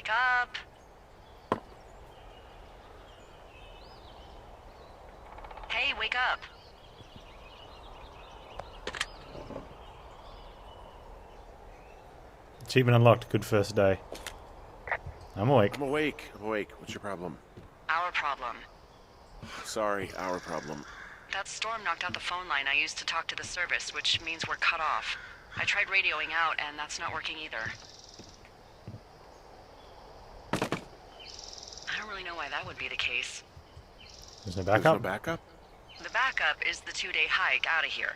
Wake up. Hey, wake up. Achievement unlocked. Good first day. I'm awake. I'm awake. What's your problem? Our problem. Sorry, our problem. That storm knocked out the phone line I used to talk to the service, which means we're cut off. I tried radioing out, and that's not working either. I don't really know why that would be the case. There's no There's backup? no backup? The backup is the 2-day hike out of here.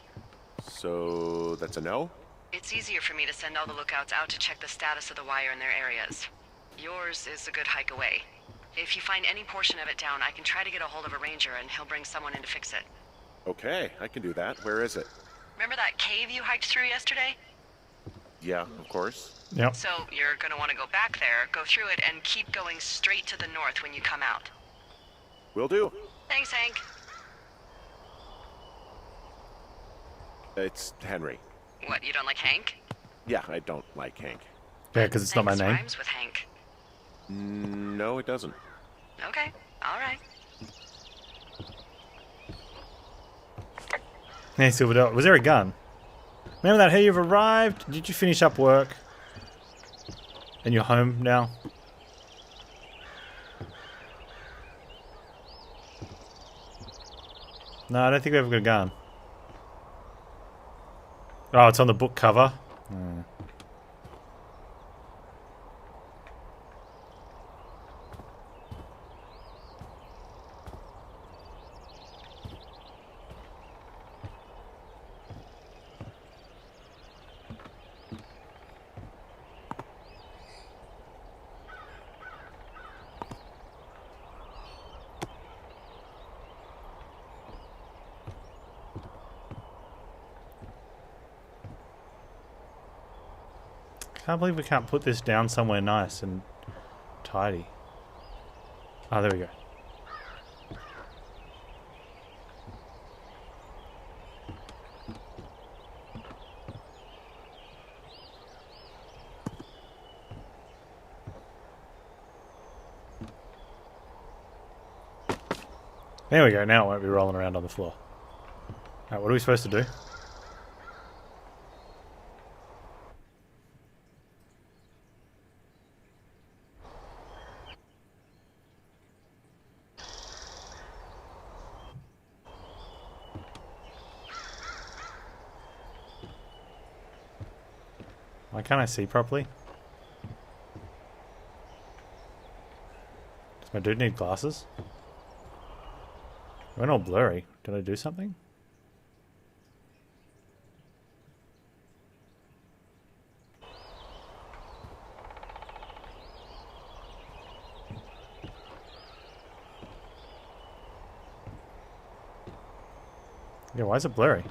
So, that's a no? It's easier for me to send all the lookouts out to check the status of the wire in their areas. Yours is a good hike away. If you find any portion of it down, I can try to get a hold of a ranger and he'll bring someone in to fix it. Okay, I can do that. Where is it? Remember that cave you hiked through yesterday? Yeah, of course. Yep. So you're gonna want to go back there, go through it, and keep going straight to the north when you come out. Will do. Thanks, Hank. It's Henry. What, you don't like Hank? Yeah, I don't like Hank. Yeah, because it's not my Thanks name. rhymes with Hank. No, it doesn't. Okay, alright. Hey, Silver Dot. Was there a gun? Remember that? Hey, you've arrived. Did you finish up work? And you're home now? No, I don't think we ever got a gun. Oh, it's on the book cover. Hmm. Can't believe we can't put this down somewhere nice and tidy. Oh, there we go. There we go. Now it won't be rolling around on the floor. Alright, what are we supposed to do? Why can't I see properly? Does my dude need glasses? We're all blurry. Did I do something? Yeah, why is it blurry?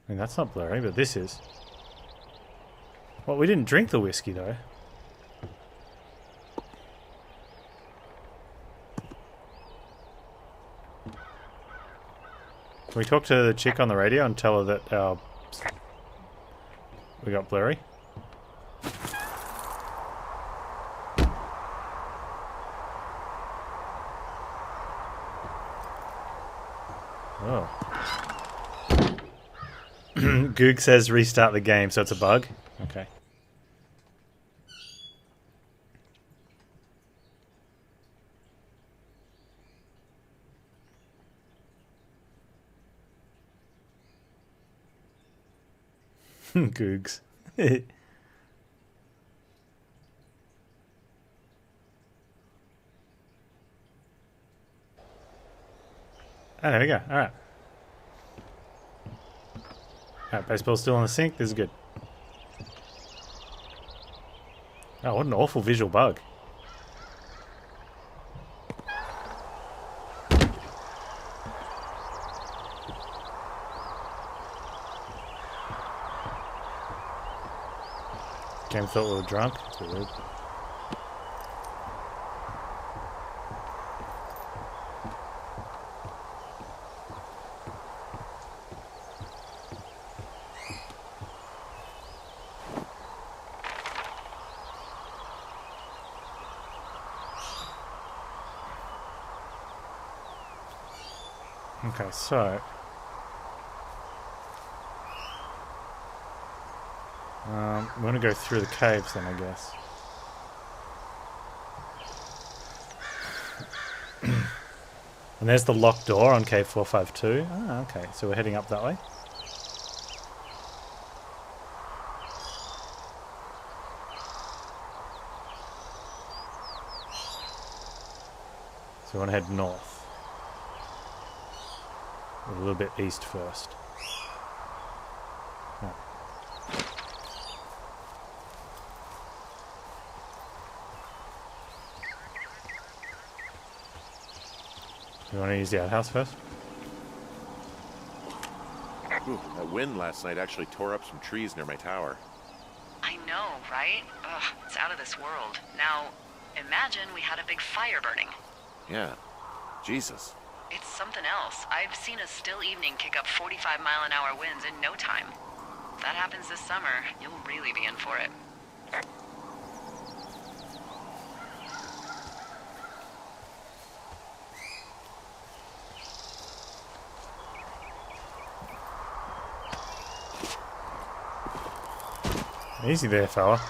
I mean, that's not blurry, but this is. Well, we didn't drink the whiskey, though. Can we talk to the chick on the radio and tell her that we got blurry? Oh. Goog says restart the game, so it's a bug? Okay. Googs. Oh, there we go. Alright. Alright, baseball's still in the sink. This is good. Oh, what an awful visual bug. Game thought we were drunk. It's a bit rude. Okay, so we're gonna go through the caves then, I guess. And there's the locked door on cave 452. Ah, okay, so we're heading up that way. So we want to head north. A little bit east first. Yeah. You want to use the outhouse first? Ooh, that wind last night actually tore up some trees near my tower. I know, right? Ugh, it's out of this world. Now, imagine we had a big fire burning. Yeah. Jesus. It's something else. I've seen a still evening kick up 45-mile-an-hour winds in no time. If that happens this summer, you'll really be in for it. Easy there, fella.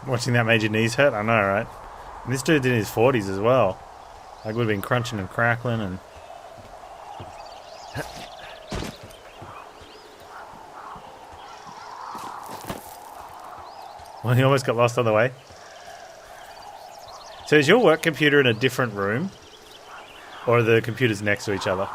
Watching that made your knees hurt? I know, right? And this dude's in his 40s as well. Like, would have been crunching and crackling and... Well, he almost got lost on the way. So is your work computer in a different room? Or are the computers next to each other?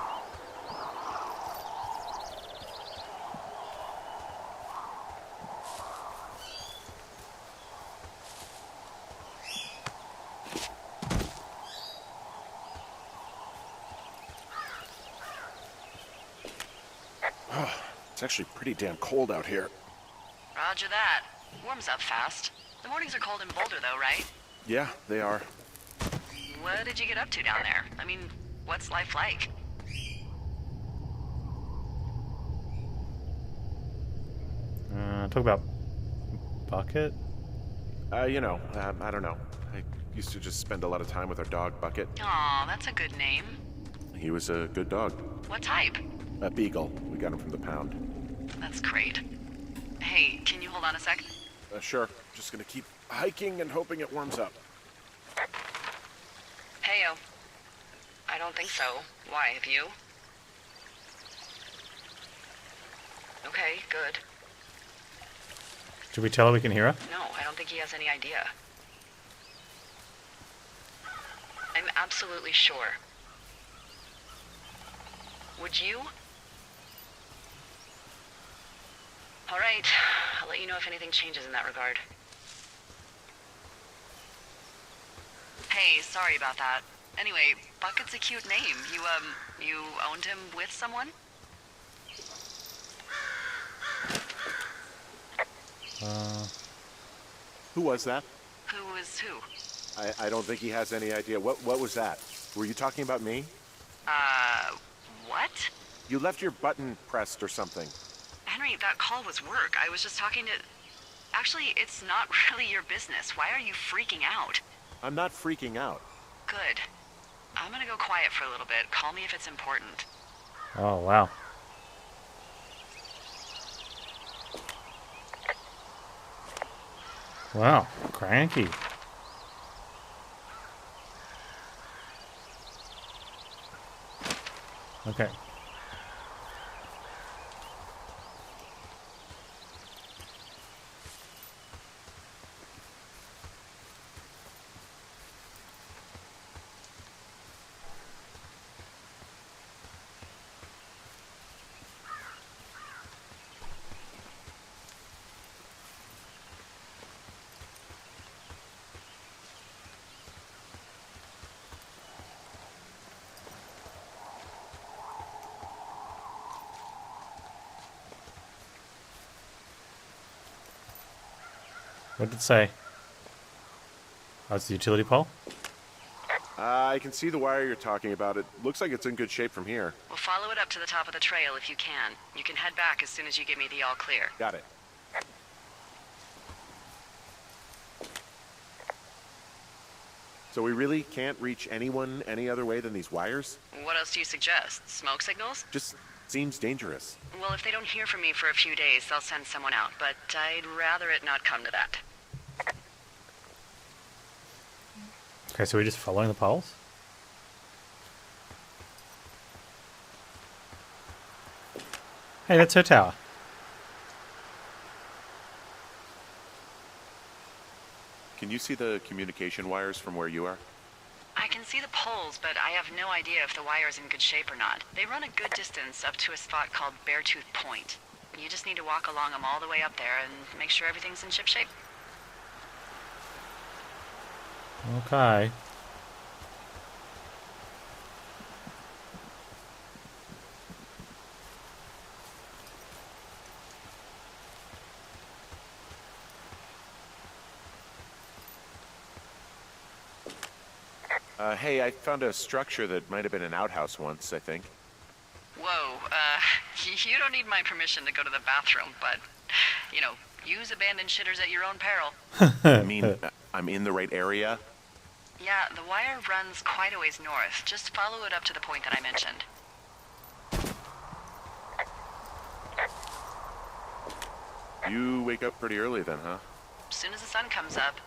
It's actually pretty damn cold out here. Roger that. Warms up fast. The mornings are cold in Boulder, though, right? Yeah, they are. What did you get up to down there? I mean, what's life like? Talk about... Bucket? I don't know. I used to just spend a lot of time with our dog, Bucket. Aw, that's a good name. He was a good dog. What type? A beagle. We got him from the pound. That's great. Hey, can you hold on a sec? Sure. Just gonna keep hiking and hoping it warms up. Heyo. I don't think so. Why, have you? Okay, good. Should we tell her we can hear her? No, I don't think he has any idea. I'm absolutely sure. Would you? All right. I'll let you know if anything changes in that regard. Hey, sorry about that. Anyway, Bucket's a cute name. You owned him with someone? Who was that? Who is who? I don't think he has any idea. What was that? Were you talking about me? What? You left your button pressed or something. Henry, that call was work. I was just talking to... Actually, it's not really your business. Why are you freaking out? I'm not freaking out. Good. I'm gonna go quiet for a little bit. Call me if it's important. Oh, wow. Wow, cranky. Okay. What did it say? Oh, it's the utility pole? I can see the wire you're talking about. It looks like it's in good shape from here. We'll follow it up to the top of the trail if you can. You can head back as soon as you give me the all clear. Got it. So we really can't reach anyone any other way than these wires? What else do you suggest? Smoke signals? Just seems dangerous. Well, if they don't hear from me for a few days, they'll send someone out, but I'd rather it not come to that. Okay, so we're just following the poles? Hey, that's her tower. Can you see the communication wires from where you are? I can see the poles, but I have no idea if the wire's in good shape or not. They run a good distance up to a spot called Beartooth Point. You just need to walk along them all the way up there and make sure everything's in ship shape. Okay. Hey, I found a structure that might have been an outhouse once, I think. Whoa, you don't need my permission to go to the bathroom, but, you know, use abandoned shitters at your own peril. I mean, I'm in the right area? Yeah, the wire runs quite a ways north. Just follow it up to the point that I mentioned. You wake up pretty early then, huh? As soon as the sun comes up.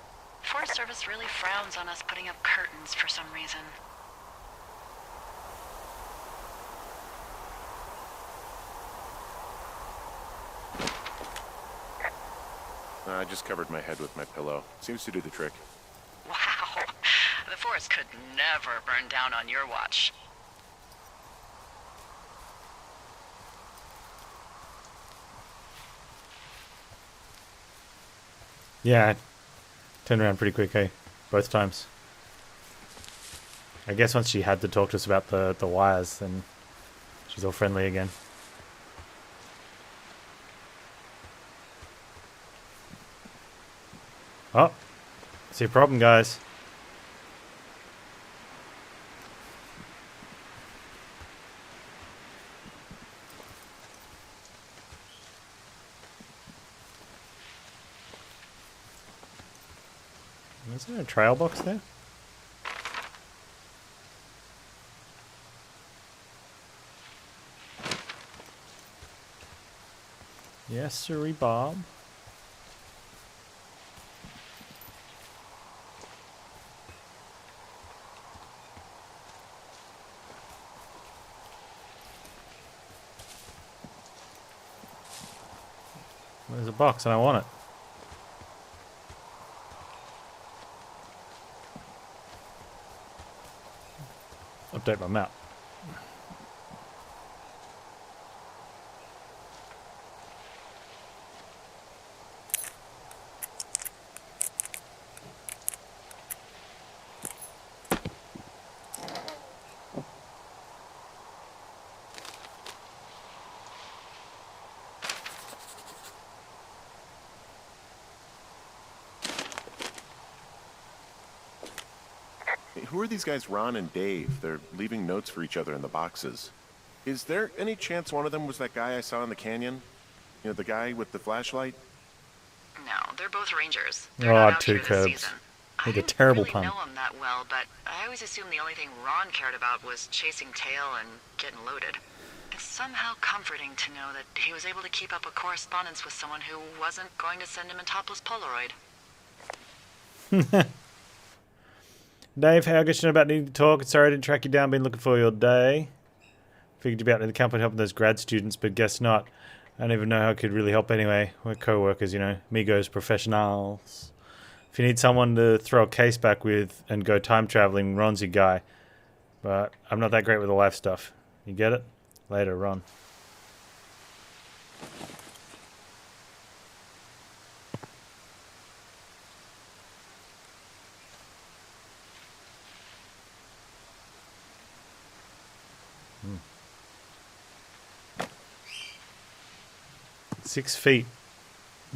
Forest Service really frowns on us putting up curtains for some reason. I just covered my head with my pillow. Seems to do the trick. Wow. The forest could never burn down on your watch. Yeah, turned around pretty quick, hey? Both times. I guess once she had to talk to us about the wires, then she's all friendly again. Oh, see a problem, guys. Is there a trail box there? Yes, sirree, Bob. There's a box and I want it. Update my map. Hey, who are these guys, Ron and Dave? They're leaving notes for each other in the boxes. Is there any chance one of them was that guy I saw in the canyon? You know, the guy with the flashlight? No, they're both rangers. They're Oh, not out two here this curbs. season. Make a I didn't terrible really pun. know him that well, but I always assumed the only thing Ron cared about was chasing tail and getting loaded. It's somehow comforting to know that he was able to keep up a correspondence with someone who wasn't going to send him a topless Polaroid. Dave, how I guess you know about needing to talk. Sorry I didn't track you down. Been looking for you all day. Figured you'd be out in the company helping those grad students, but guess not. I don't even know how I could really help anyway. We're co-workers, you know. Migos professionals. If you need someone to throw a case back with and go time traveling, Ron's your guy. But I'm not that great with the life stuff. You get it? Later, Ron. Hmm. 6 feet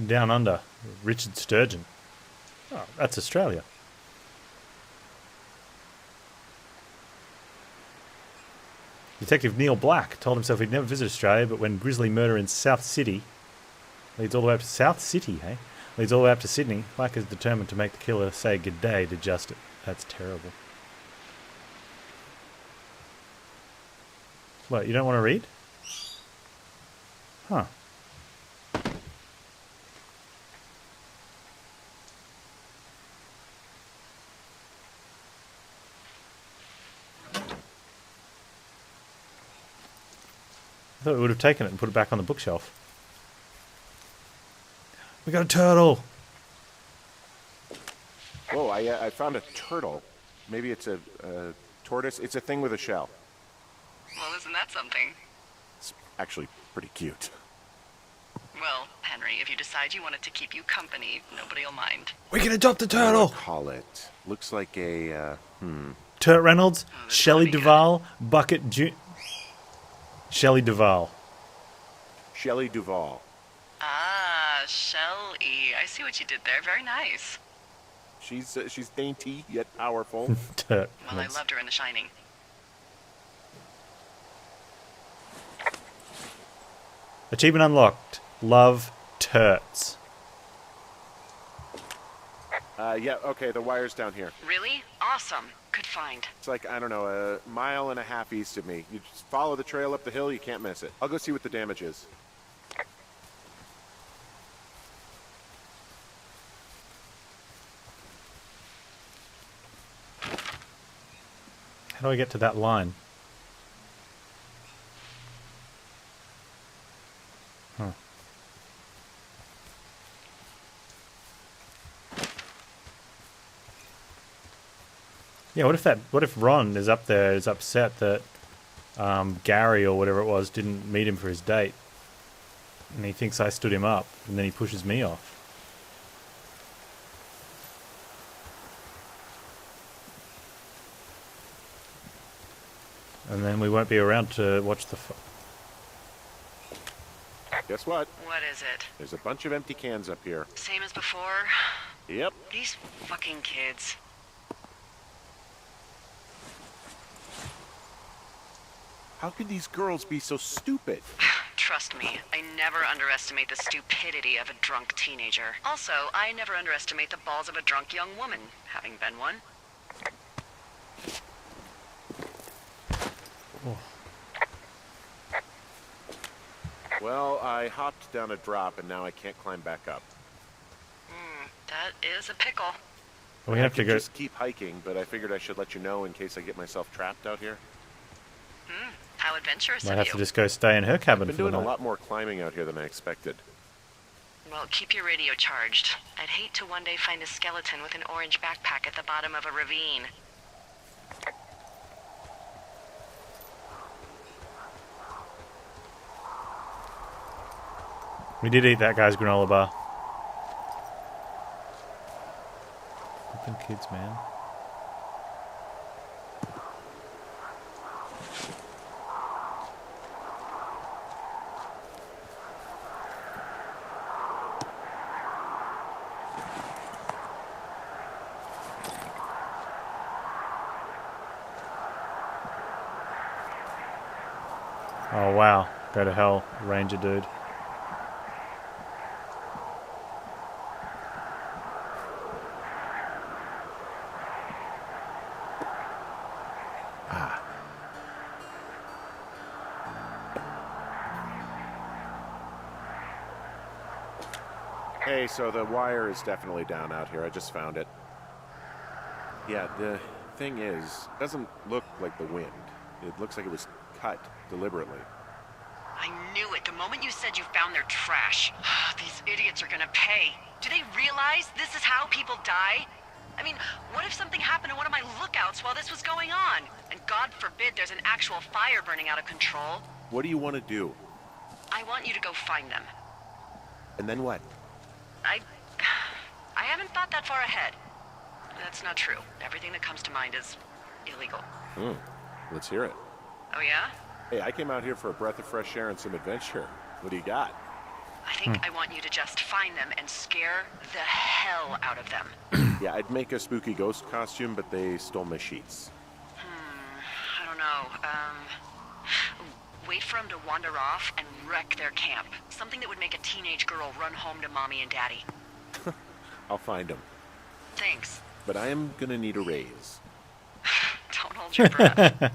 down under. Richard Sturgeon. Oh, that's Australia. Detective Neil Black told himself he'd never visit Australia, but when grisly murder in South City leads all the way up to South City, hey? Leads all the way up to Sydney, Black is determined to make the killer say good day to justice. That's terrible. What, you don't want to read? Huh. I thought we would have taken it and put it back on the bookshelf. We got a turtle! Whoa, I found a turtle. Maybe it's a tortoise. It's a thing with a shell. Well, isn't that something? It's actually pretty cute. Well, Henry, if you decide you want it to keep you company, nobody'll mind. We can adopt the What do I turtle! call it? Looks like a, Turt Reynolds, this Shelley ought to be Duvall, Bucket Shelley Duvall. Shelley Duvall. Ah, Shelley. I see what you did there. Very nice. She's dainty yet powerful. Turt Well, I Reynolds. loved her in The Shining. Achievement unlocked. Love turts. Yeah, okay, the wire's down here. Really? Awesome. Good find. It's like, I don't know, a mile and a half east of me. You just follow the trail up the hill, you can't miss it. I'll go see what the damage is. How do I get to that line? Huh. Yeah, what if Ron is up there, is upset that Gary or whatever it was didn't meet him for his date, and he thinks I stood him up, and then he pushes me off. And then we won't be around to watch the Guess what? What is it? There's a bunch of empty cans up here. Same as before? Yep. These fucking kids. How could these girls be so stupid? Trust me, I never underestimate the stupidity of a drunk teenager. Also, I never underestimate the balls of a drunk young woman, having been one. Well, I hopped down a drop and now I can't climb back up. That is a pickle. We I have to could go. just keep hiking, but I figured I should let you know in case I get myself trapped out here. How adventurous Might of have you. to just go stay in her cabin I've been for the doing a night. lot more climbing out here than I expected. Well, keep your radio charged. I'd hate to one day find a skeleton with an orange backpack at the bottom of a ravine. We did eat that guy's granola bar. Fucking kids, man. Oh wow, go to hell, ranger dude. Hey, so the wire is definitely down out here. I just found it. Yeah, the thing is, it doesn't look like the wind. It looks like it was cut deliberately. I knew it the moment you said you found their trash. These idiots are gonna pay. Do they realize this is how people die? I mean, what if something happened to one of my lookouts while this was going on? And God forbid there's an actual fire burning out of control. What do you want to do? I want you to go find them. And then what? I haven't thought that far ahead. That's not true. Everything that comes to mind is illegal. Let's hear it. Oh yeah? Hey, I came out here for a breath of fresh air and some adventure. What do you got? I think I want you to just find them and scare the hell out of them. Yeah, I'd make a spooky ghost costume, but they stole my sheets. I don't know. Wait for them to wander off and wreck their camp. Something that would make a teenage girl run home to mommy and daddy. I'll find them. Thanks. But I am gonna need a raise. Don't hold your breath.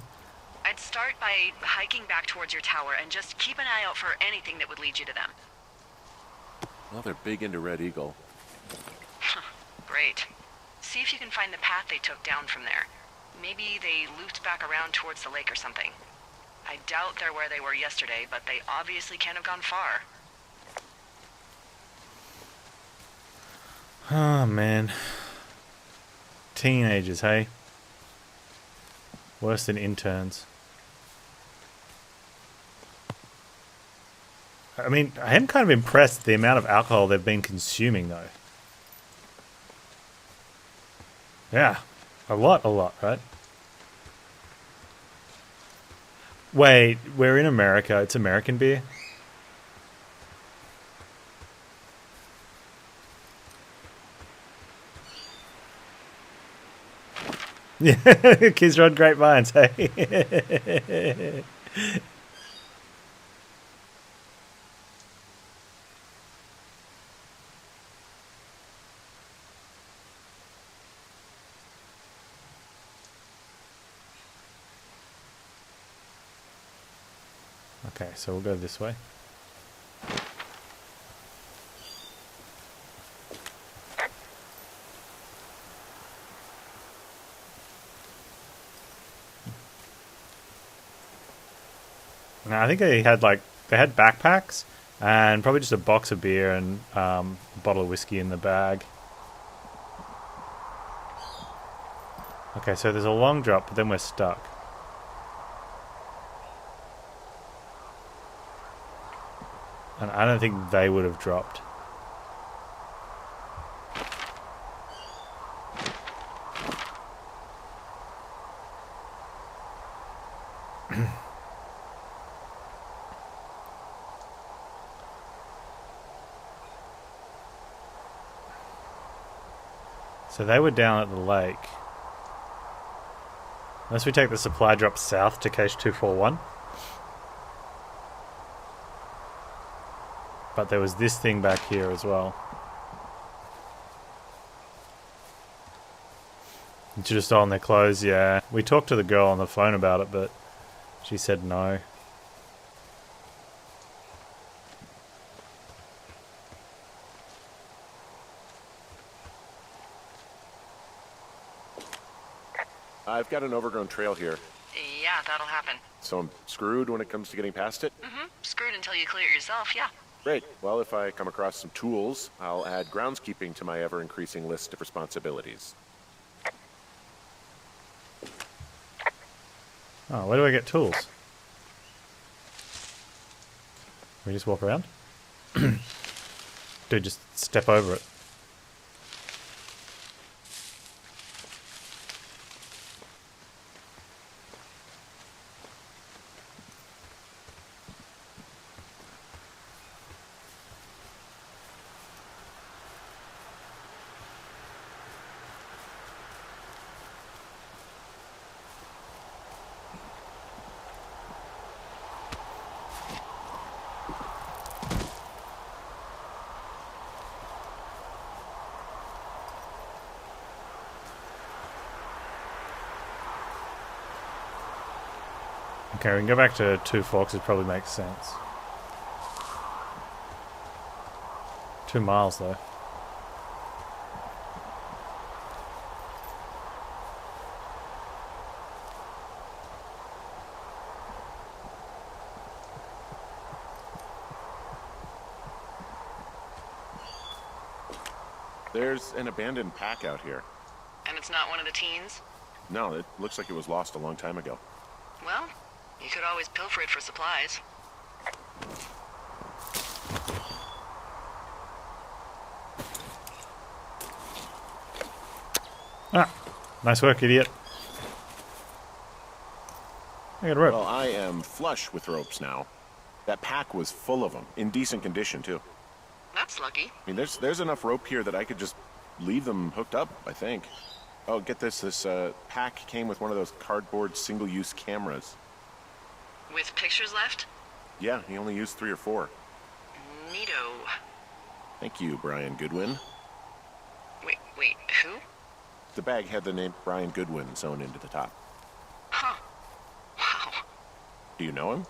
I'd start by hiking back towards your tower and just keep an eye out for anything that would lead you to them. Well, they're big into Red Eagle. Great. See if you can find the path they took down from there. Maybe they looped back around towards the lake or something. I doubt they're where they were yesterday, but they obviously can't have gone far. Oh, man. Teenagers, hey? Worse than interns. I mean, I am kind of impressed at the amount of alcohol they've been consuming, though. Yeah. A lot, right? Wait, we're in America. It's American beer? Yeah, kids run grapevines, hey? Okay, so we'll go this way. Now, I think they had backpacks and probably just a box of beer and a bottle of whiskey in the bag. Okay, so there's a long drop, but then we're stuck. And I don't think they would have dropped. So they were down at the lake. Unless we take the supply drop south to cache 241. But there was this thing back here as well. You should have stolen their clothes, yeah. We talked to the girl on the phone about it, but she said no. I've got an overgrown trail here, Yeah, that'll happen. so I'm screwed when it comes to getting past it. Screwed until you clear it yourself, yeah. Great. Well, if I come across some tools, I'll add groundskeeping to my ever-increasing list of responsibilities. Oh, where do I get tools? We just walk around? Dude, just step over it. Okay, we can go back to Two Forks. It probably makes sense. 2 miles, though. There's an abandoned pack out here. And it's not one of the teens? No, it looks like it was lost a long time ago. Well, you could always pilfer it for supplies. Ah, nice work, idiot. I got a rope. Well, I am flush with ropes now. That pack was full of them, in decent condition, too. That's lucky. I mean, there's enough rope here that I could just leave them hooked up, I think. Oh, get this. This pack came with one of those cardboard single-use cameras. With pictures left? Yeah, he only used 3 or 4. Neato. Thank you, Brian Goodwin. Wait, who? The bag had the name Brian Goodwin sewn into the top. Huh. Wow. Do you know him?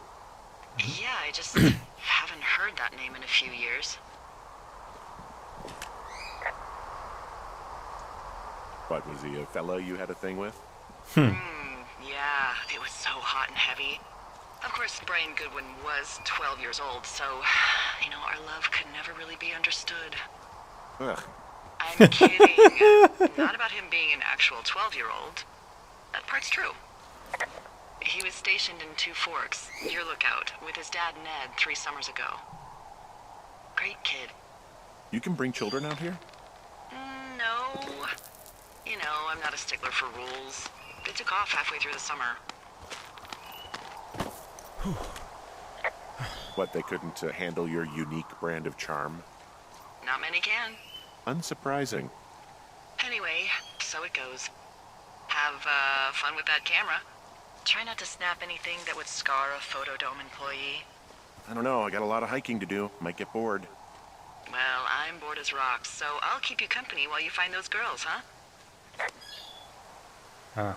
Yeah, I just haven't heard that name in a few years. What, was he a fella you had a thing with? Yeah, it was so hot and heavy. Of course, Brian Goodwin was 12 years old, so, our love could never really be understood. Ugh. I'm kidding. Not about him being an actual 12-year-old. That part's true. He was stationed in Two Forks, your lookout, with his dad Ned 3 summers ago. Great kid. You can bring children out here? No. I'm not a stickler for rules. They took off halfway through the summer. What, they couldn't handle your unique brand of charm? Not many can. Unsurprising. Anyway, so it goes. Have fun with that camera. Try not to snap anything that would scar a Photodome employee. I don't know, I got a lot of hiking to do. Might get bored. Well, I'm bored as rocks, so I'll keep you company while you find those girls, huh? Huh.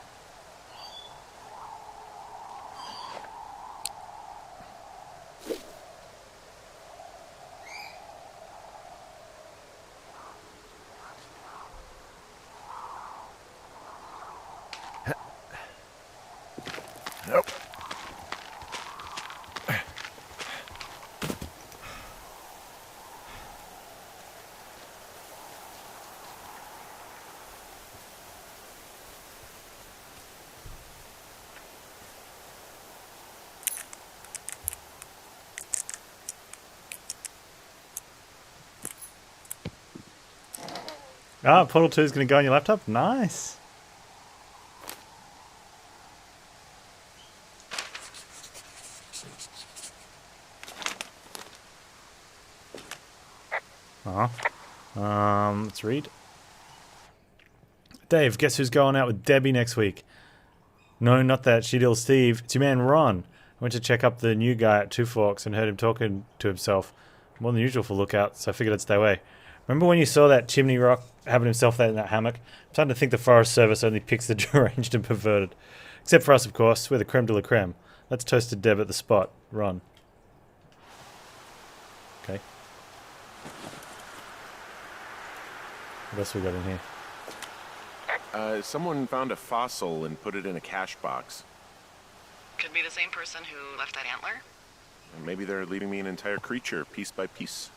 Nope. Ah, Portal 2 is going to go on your laptop? Nice. Let's read. Dave, guess who's going out with Debbie next week? No, not that shitty Steve. It's your man Ron. I went to check up the new guy at Two Forks and heard him talking to himself. More than usual for lookout, so I figured I'd stay away. Remember when you saw that chimney rock having himself there in that hammock? I'm starting to think the Forest Service only picks the deranged and perverted. Except for us, of course. We're the creme de la creme. Let's toast to Deb at the spot. Ron. Okay. What else we got in here? Someone found a fossil and put it in a cash box. Could be the same person who left that antler. And maybe they're leaving me an entire creature, piece by piece.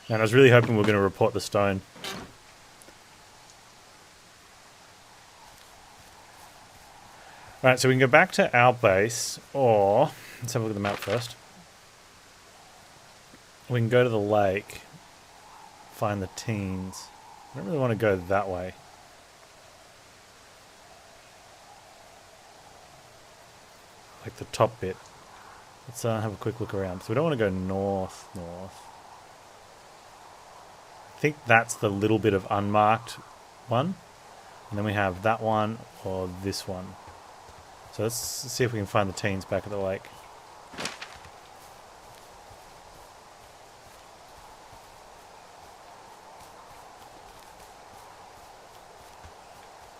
Man, I was really hoping we were going to report the stone. Alright, so we can go back to our base, or... let's have a look at the map first. We can go to the lake, find the teens. I don't really want to go that way. Like the top bit. Let's have a quick look around. So we don't want to go north. I think that's the little bit of unmarked one. And then we have that one or this one. So let's see if we can find the teens back at the lake.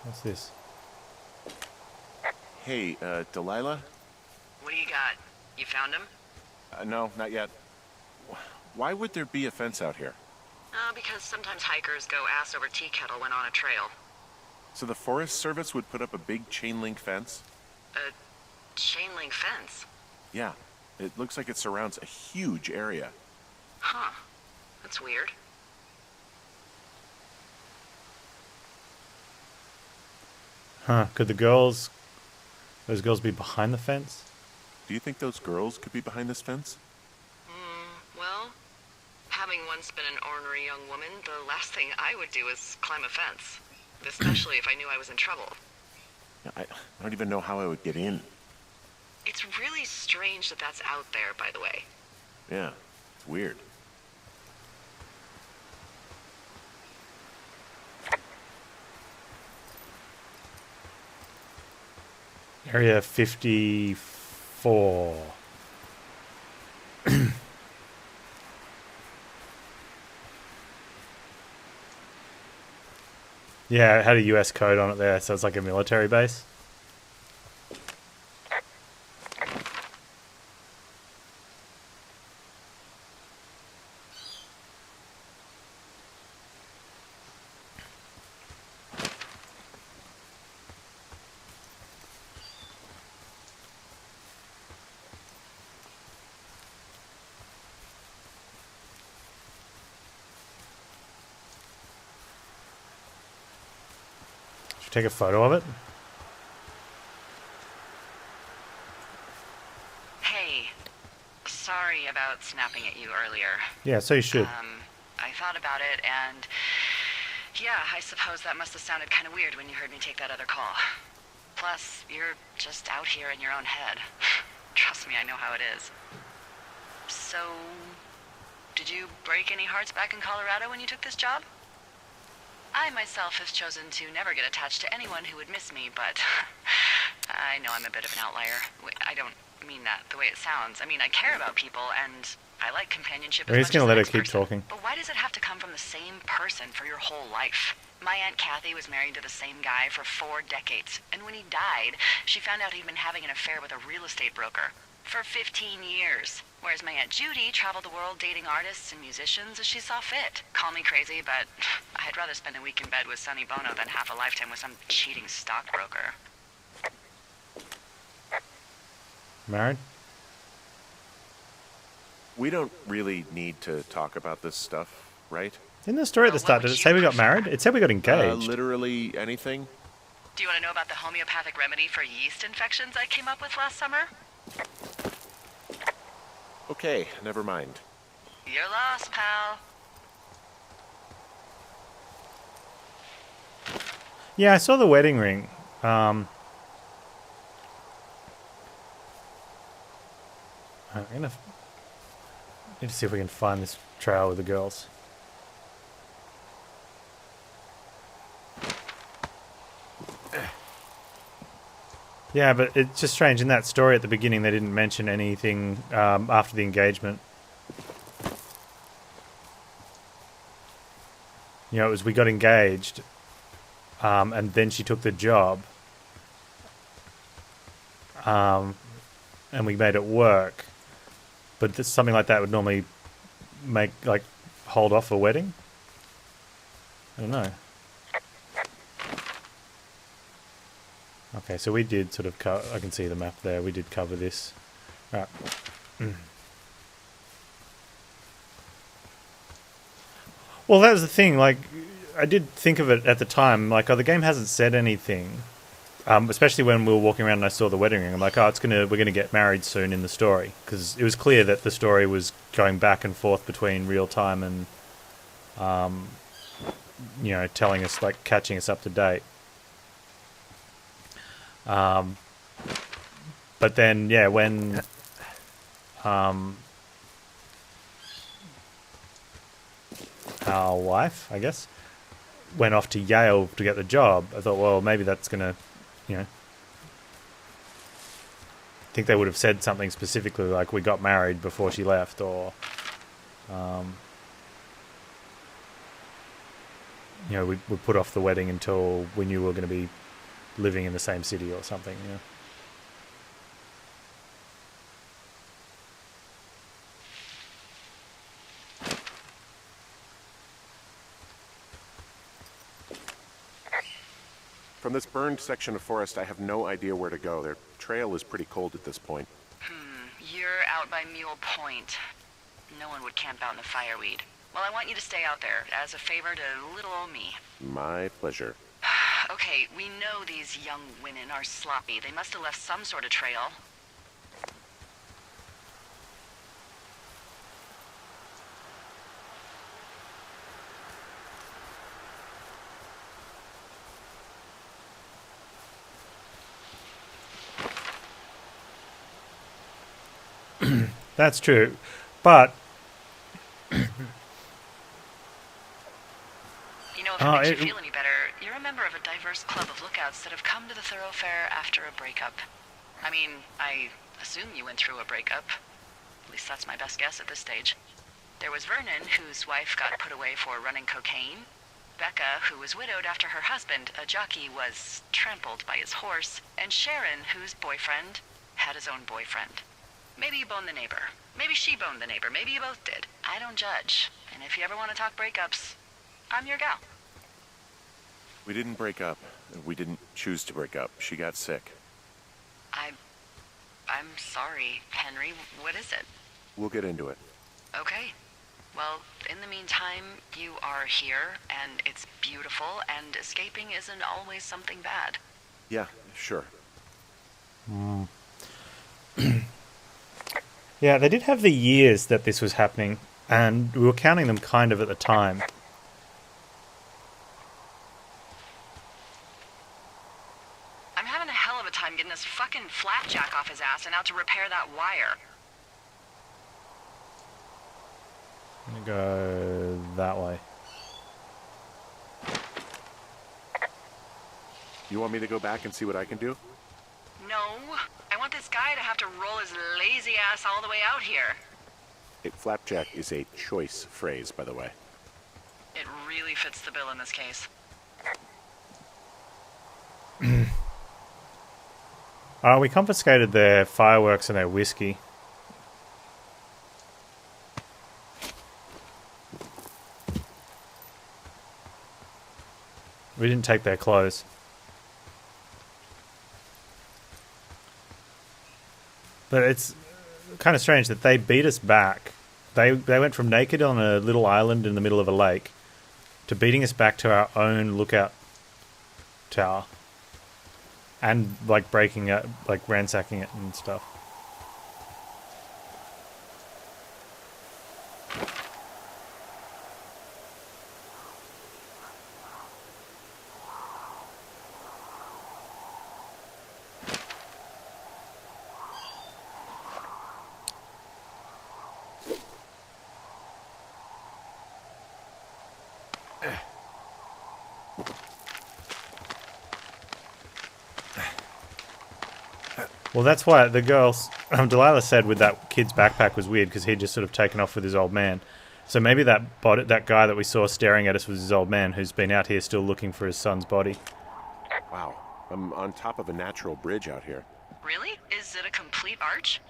What's this? Hey, Delilah? What do you got? You found him? No, not yet. Why would there be a fence out here? Because sometimes hikers go ass over tea kettle when on a trail. So the Forest Service would put up a big chain link fence? A chain link fence? Yeah. It looks like it surrounds a huge area. Huh. That's weird. Huh, could those girls be behind the fence? Do you think those girls could be behind this fence? Well, haven't Having once been an ornery young woman, the last thing I would do is climb a fence. Especially if I knew I was in trouble. Yeah, I don't even know how I would get in. It's really strange that that's out there, by the way. Yeah, it's weird. Area 54. Yeah, it had a US code on it there, so it's like a military base. Take a photo of it. Hey, sorry about snapping at you earlier. Yeah, so you should. I thought about it, and yeah, I suppose that must have sounded kind of weird when you heard me take that other call. Plus, you're just out here in your own head. Trust me, I know how it is. So, did you break any hearts back in Colorado when you took this job? I myself have chosen to never get attached to anyone who would miss me, but I know I'm a bit of an outlier. I don't mean that the way it sounds. I mean, I care about people, and I like companionship as We're much just going as to let the her next keep person. talking. But why does it have to come from the same person for your whole life? My Aunt Kathy was married to the same guy for 4 decades, and when he died, she found out he'd been having an affair with a real estate broker for 15 years. Whereas my Aunt Judy traveled the world dating artists and musicians as she saw fit. Call me crazy, but I'd rather spend a week in bed with Sonny Bono than half a lifetime with some cheating stockbroker. Married? We don't really need to talk about this stuff, right? In the story at the Well, start, what did it would say you we got prefer? married? It said we got engaged. Literally anything? Do you want to know about the homeopathic remedy for yeast infections I came up with last summer? Okay, never mind. You're lost, pal. Yeah, I saw the wedding ring. I'm gonna need to see if we can find this trail with the girls. Yeah, but it's just strange. In that story at the beginning, they didn't mention anything after the engagement. You know, it was we got engaged, and then she took the job, and we made it work. But something like that would normally make, like, hold off a wedding? I don't know. Okay, so we did sort of I can see the map there. We did cover this. Right. Well, that was the thing. Like, I did think of it at the time. Like, oh, the game hasn't said anything. Especially when we were walking around and I saw the wedding ring. I'm like, oh, we're gonna get married soon in the story, because it was clear that the story was going back and forth between real time and, you know, telling us, like, catching us up to date. But then, yeah, when our wife, I guess, went off to Yale to get the job, I thought, well, maybe that's gonna, you know, I think they would have said something specifically like we got married before she left, or you know, we put off the wedding until we knew we were going to be living in the same city or something. You know. From this burned section of forest, I have no idea where to go. Their trail is pretty cold at this point. You're out by Mule Point. No one would camp out in the fireweed. Well, I want you to stay out there as a favor to little old me. My pleasure. Okay, we know these young women are sloppy. They must have left some sort of trail. That's true. But You know, if it makes you feel any better, you're a member of a diverse club of lookouts that have come to the thoroughfare after a breakup. I mean, I assume you went through a breakup. At least that's my best guess at this stage. There was Vernon, whose wife got put away for running cocaine. Becca, who was widowed after her husband, a jockey, was trampled by his horse. And Sharon, whose boyfriend had his own boyfriend. Maybe you boned the neighbor. Maybe she boned the neighbor. Maybe you both did. I don't judge. And if you ever want to talk breakups, I'm your gal. We didn't break up. We didn't choose to break up. She got sick. I'm sorry, Henry. What is it? We'll get into it. Okay. Well, in the meantime, you are here, and it's beautiful, and escaping isn't always something bad. Yeah, sure. yeah, they did have the years that this was happening, and we were counting them kind of at the time. I'm having a hell of a time getting this fucking flapjack off his ass and out to repair that wire. I'm gonna go that way. You want me to go back and see what I can do? No. I want this guy to have to roll his lazy ass all the way out here. Flapjack is a choice phrase, by the way. It really fits the bill in this case. We confiscated their fireworks and their whiskey. We didn't take their clothes. But it's kind of strange that they beat us back. They went from naked on a little island in the middle of a lake to beating us back to our own lookout tower. And, like, breaking it, like, ransacking it and stuff. Well, that's why the girls, Delilah said with that kid's backpack was weird because he'd just sort of taken off with his old man. So maybe that guy that we saw staring at us was his old man who's been out here still looking for his son's body. Wow, I'm on top of a natural bridge out here. Really? Is it a complete arch?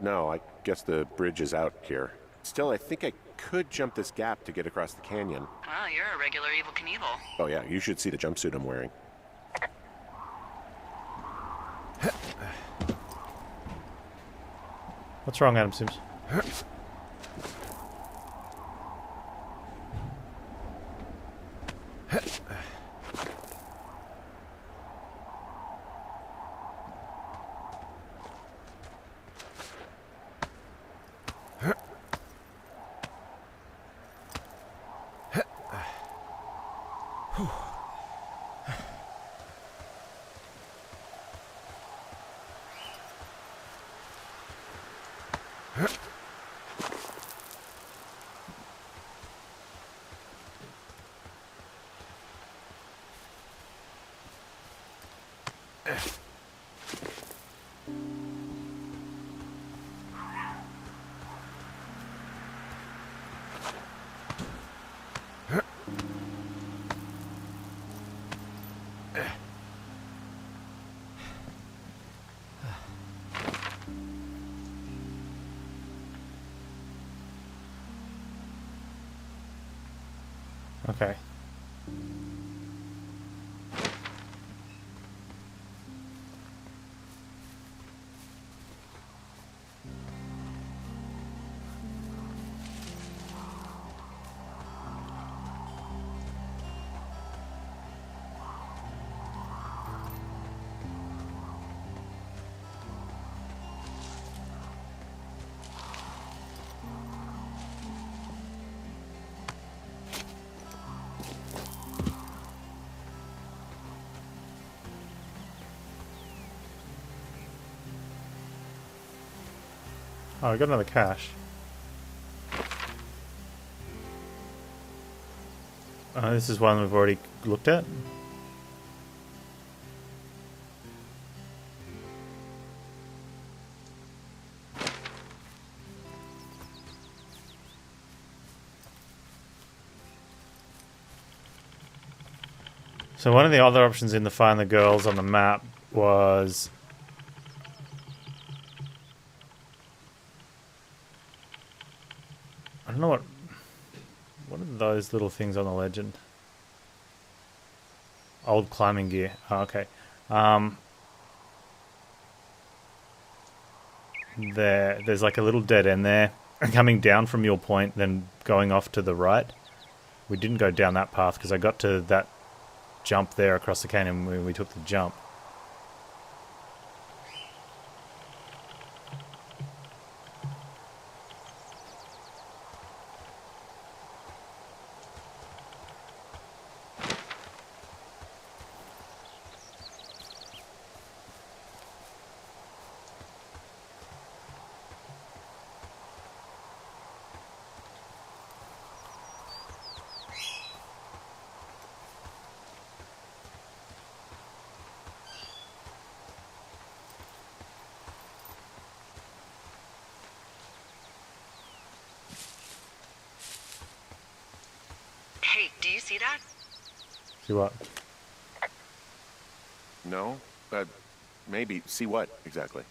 No, I guess the bridge is out here. Still, I think I could jump this gap to get across the canyon. Well, you're a regular Evel Knievel. Oh yeah, you should see the jumpsuit I'm wearing. What's wrong, Adam Sims? Okay. Oh, I got another cache. This is one we've already looked at. So one of the other options in the Find the Girls on the map was... I don't know what are those little things on the legend? Old climbing gear. Oh, okay. There's like a little dead end there. Coming down from your point, then going off to the right. We didn't go down that path because I got to that jump there across the canyon when we took the jump. Hey, do you see that? See what? No? Maybe. See what, exactly?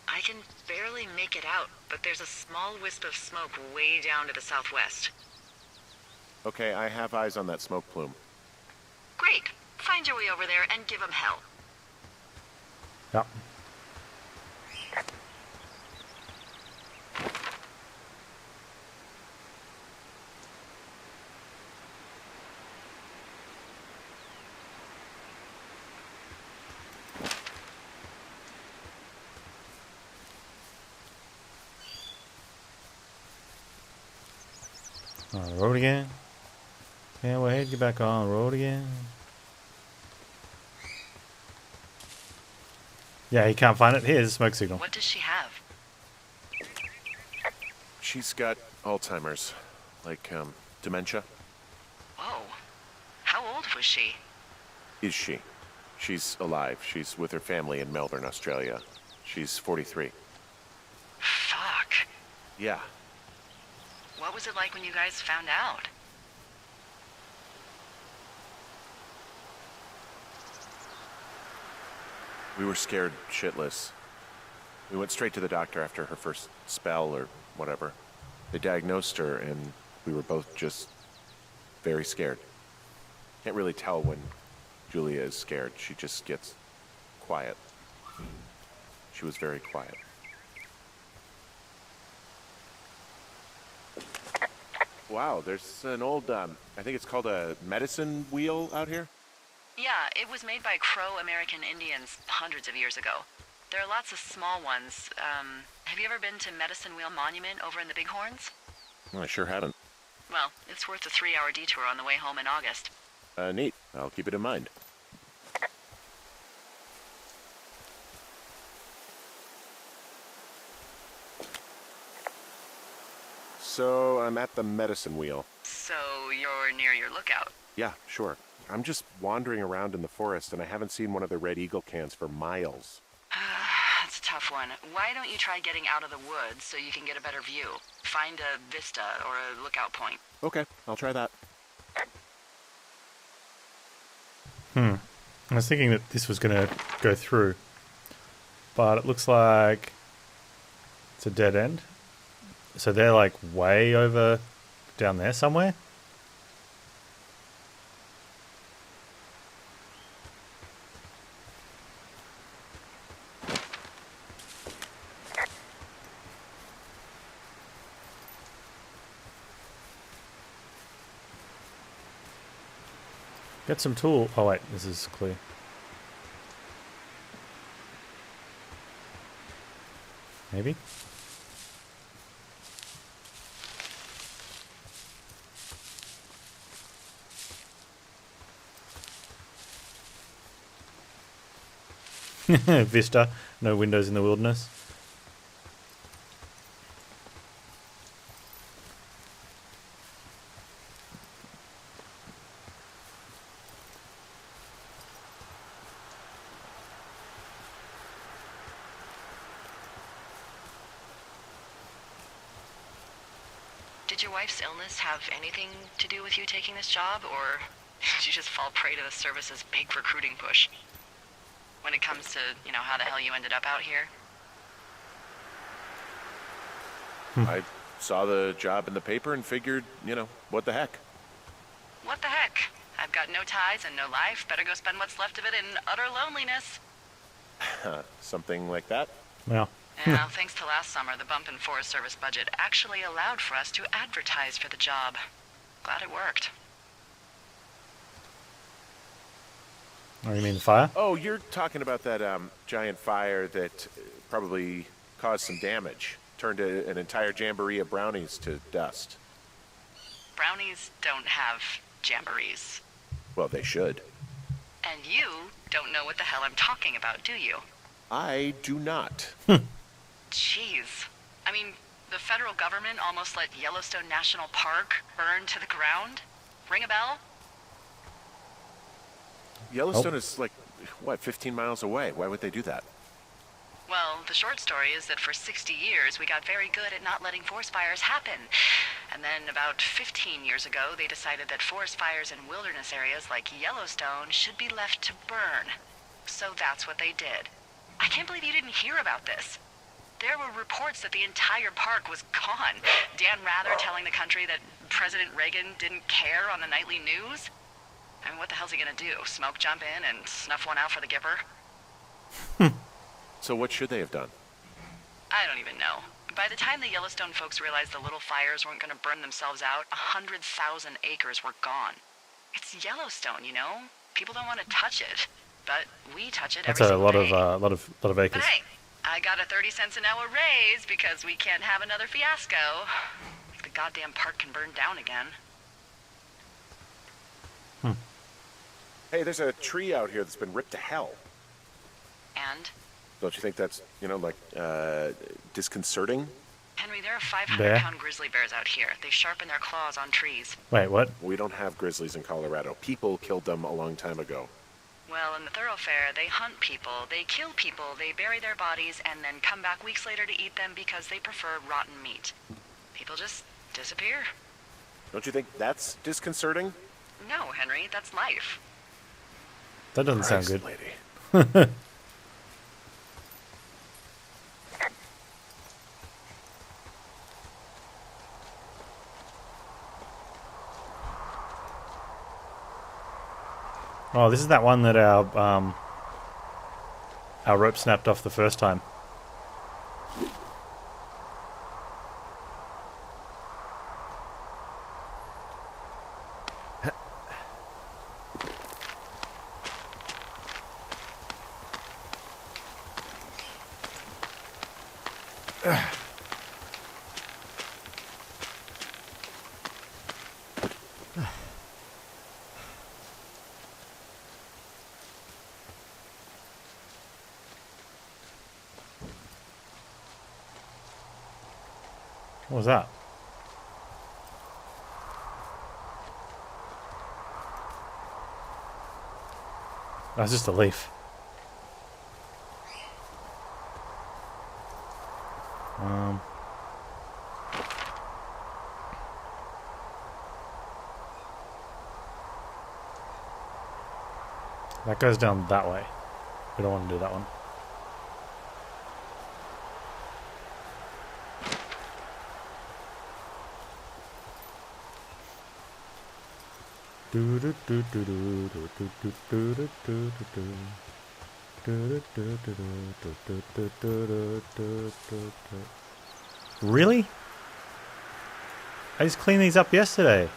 I can barely make it out, but there's a small wisp of smoke way down to the southwest. Okay, I have eyes on that smoke plume. Great. Find your way over there and give them hell. Yep. On the road again. Can't wait to get back on the road again. Yeah, he can't find it. Here's a smoke signal. What does she have? She's got Alzheimer's. Like, dementia. Whoa. How old was she? Is she? She's alive. She's with her family in Melbourne, Australia. She's 43. Fuck. Yeah. What was it like when you guys found out? We were scared shitless. We went straight to the doctor after her first spell or whatever. They diagnosed her and we were both just very scared. Can't really tell when Julia is scared. She just gets quiet. She was very quiet. Wow, there's an old, I think it's called a medicine wheel out here. Yeah, it was made by Crow American Indians hundreds of years ago. There are lots of small ones. Have you ever been to Medicine Wheel Monument over in the Bighorns? I sure haven't. Well, it's worth a 3-hour detour on the way home in August. Neat. I'll keep it in mind. So, I'm at the medicine wheel. So you're near your lookout? Yeah, sure. I'm just wandering around in the forest and I haven't seen one of the Red Eagle cans for miles. That's a tough one. Why don't you try getting out of the woods so you can get a better view? Find a vista or a lookout point. Okay, I'll try that. I was thinking that this was going to go through, but it looks like it's a dead end. So they're like way over down there somewhere. Get some tool. Oh wait, this is clear. Maybe? Vista, no windows in the wilderness. Did your wife's illness have anything to do with you taking this job, or did you just fall prey to the service's big recruiting push? When it comes to, how the hell you ended up out here? I saw the job in the paper and figured, what the heck? What the heck? I've got no ties and no life. Better go spend what's left of it in utter loneliness. Something like that? Well, Now, thanks to last summer, the bump in Forest Service budget actually allowed for us to advertise for the job. Glad it worked. oh, you mean the fire? Oh, you're talking about that giant fire that probably caused some damage. Turned an entire jamboree of brownies to dust. Brownies don't have jamborees. Well, they should. And you don't know what the hell I'm talking about, do you? I do not. Jeez. I mean, the federal government almost let Yellowstone National Park burn to the ground? Ring a bell? Yellowstone is 15 miles away. Why would they do that? Well, the short story is that for 60 years, we got very good at not letting forest fires happen. And then about 15 years ago, they decided that forest fires in wilderness areas like Yellowstone should be left to burn. So that's what they did. I can't believe you didn't hear about this. There were reports that the entire park was gone. Dan Rather telling the country that President Reagan didn't care on the nightly news. I mean, what the hell's he gonna do? Smoke jump in and snuff one out for the giver? So what should they have done? I don't even know. By the time the Yellowstone folks realized the little fires weren't gonna burn themselves out, 100,000 acres were gone. It's Yellowstone, People don't want to touch it, but we touch it That's every a single day. lot of acres. But hey, I got a 30 cents an hour raise because we can't have another fiasco. Like the goddamn park can burn down again. Hey, there's a tree out here that's been ripped to hell. And? Don't you think that's, disconcerting? Henry, there are Bear? 500-pound grizzly bears out here. They sharpen their claws on trees. Wait, what? We don't have grizzlies in Colorado. People killed them a long time ago. Well, in the thoroughfare, they hunt people, they kill people, they bury their bodies, and then come back weeks later to eat them because they prefer rotten meat. People just disappear. Don't you think that's disconcerting? No, Henry, that's life. That doesn't sound Christ, good. lady. Oh, this is that one that our rope snapped off the first time. What was that? That's just a leaf. That goes down that way. We don't want to do that one. Really? I just cleaned these up yesterday.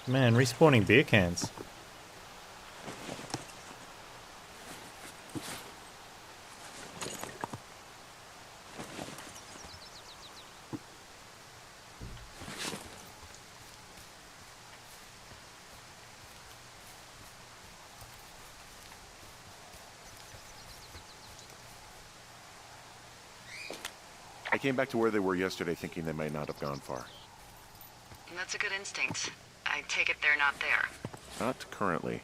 Man, respawning beer cans. I came back to where they were yesterday thinking they might not have gone far. That's a good instinct. I take it they're not there. Not currently.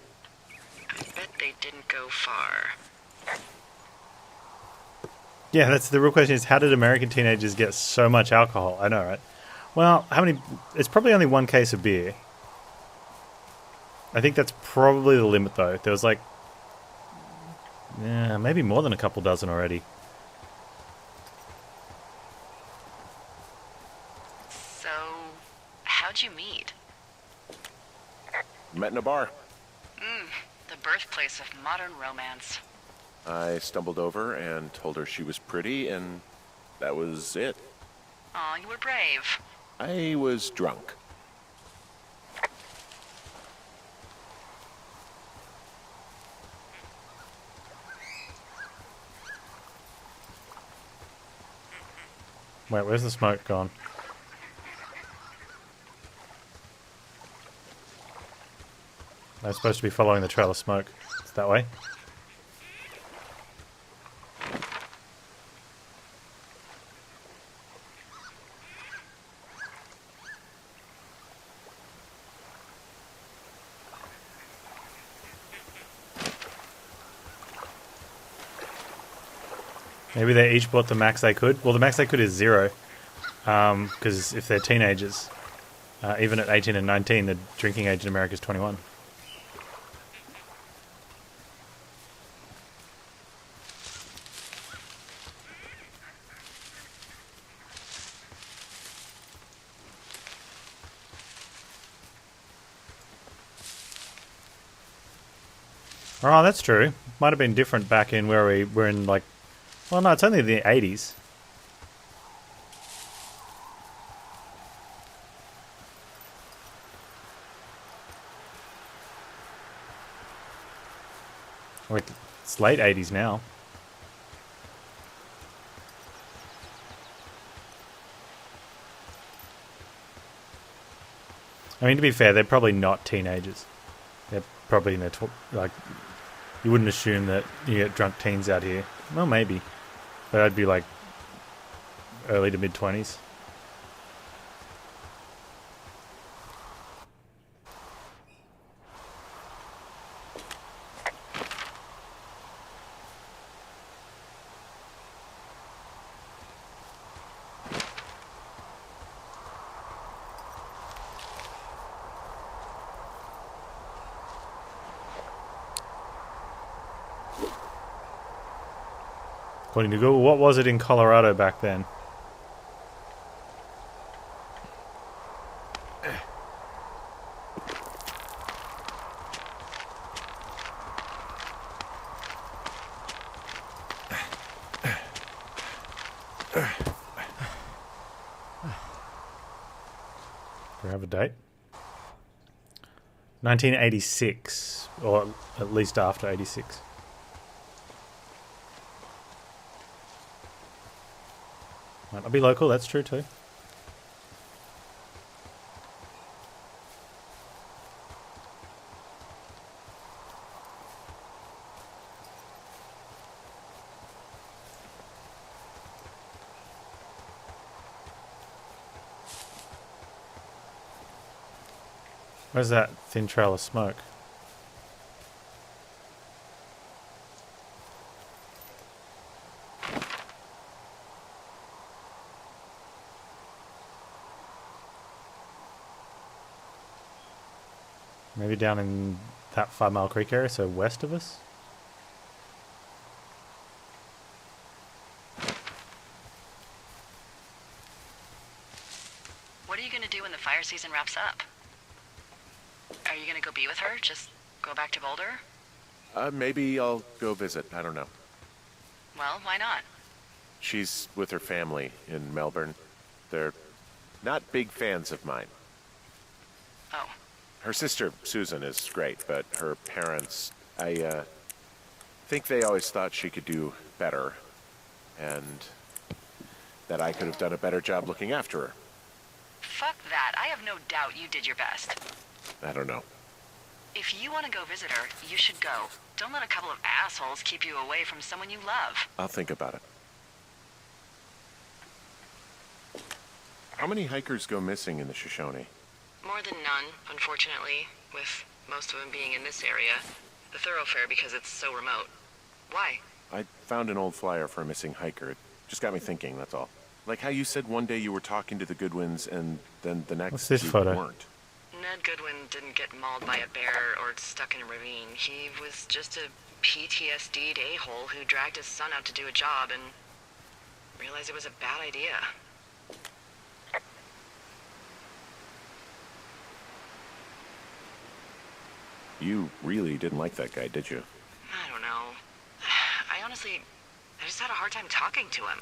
I bet they didn't go far. Yeah, that's the real question is how did American teenagers get so much alcohol? I know, right? Well, how many... It's probably only one case of beer. I think that's probably the limit, though. There was like... Yeah, maybe more than a couple dozen already. So, how'd you meet? Met in a bar. The birthplace of modern romance. I stumbled over and told her she was pretty, and that was it. Aw, you were brave. I was drunk. Wait, where's the smoke gone? I'm supposed to be following the trail of smoke. It's that way. Maybe they each bought the max they could. Well, the max they could is 0. Because if they're teenagers, even at 18 and 19, the drinking age in America is 21. Oh, that's true. Might have been different back in where we were in, like... Well, no, it's only the 80s. Wait, it's late 80s now. I mean, to be fair, they're probably not teenagers. They're probably in their... like, you wouldn't assume that you get drunk teens out here. Well, maybe. But I'd be like early to mid-20s. According to Google, what was it in Colorado back then? Do we have a date? 1986, or at least after 86. Might not be local, that's true too. Where's that thin trail of smoke? Maybe down in that 5 Mile Creek area, so west of us? What are you gonna do when the fire season wraps up? Are you gonna go be with her? Just go back to Boulder? Maybe I'll go visit. I don't know. Well, why not? She's with her family in Melbourne. They're not big fans of mine. Oh. Her sister, Susan, is great, but her parents, I think they always thought she could do better, and that I could have done a better job looking after her. Fuck that. I have no doubt you did your best. I don't know. If you want to go visit her, you should go. Don't let a couple of assholes keep you away from someone you love. I'll think about it. How many hikers go missing in the Shoshone? More than none, unfortunately, with most of them being in this area. the thoroughfare because it's so remote. Why? I found an old flyer for a missing hiker. It just got me thinking, that's all. Like how you said one day you were talking to the Goodwins and then the next What's this you photo? weren't. Ned Goodwin didn't get mauled by a bear or stuck in a ravine. He was just a PTSD'd a-hole who dragged his son out to do a job and realized it was a bad idea. You really didn't like that guy, did you? I don't know. I just had a hard time talking to him.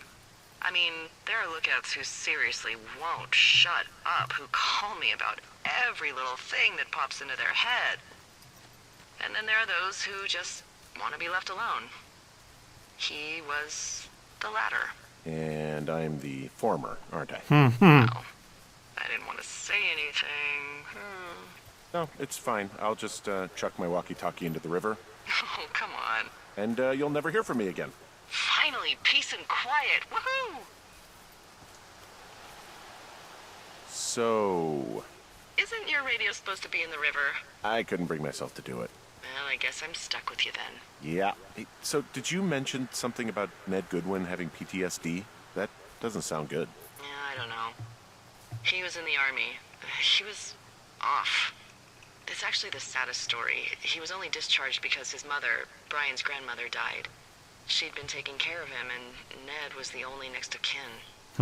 I mean, there are lookouts who seriously won't shut up, who call me about every little thing that pops into their head. And then there are those who just want to be left alone. He was the latter. And I'm the former, aren't I? Well, I didn't want to say anything. No, it's fine. I'll just chuck my walkie-talkie into the river, Oh, come on. and you'll never hear from me again. Finally, peace and quiet. Woohoo! So, Isn't your radio supposed to be in the river? I couldn't bring myself to do it. Well, I guess I'm stuck with you then. Yeah. Hey, so, did you mention something about Ned Goodwin having PTSD? That doesn't sound good. Yeah, I don't know. He was in the army. He was off. It's actually the saddest story. He was only discharged because his mother, Brian's grandmother, died. She'd been taking care of him, and Ned was the only next of kin.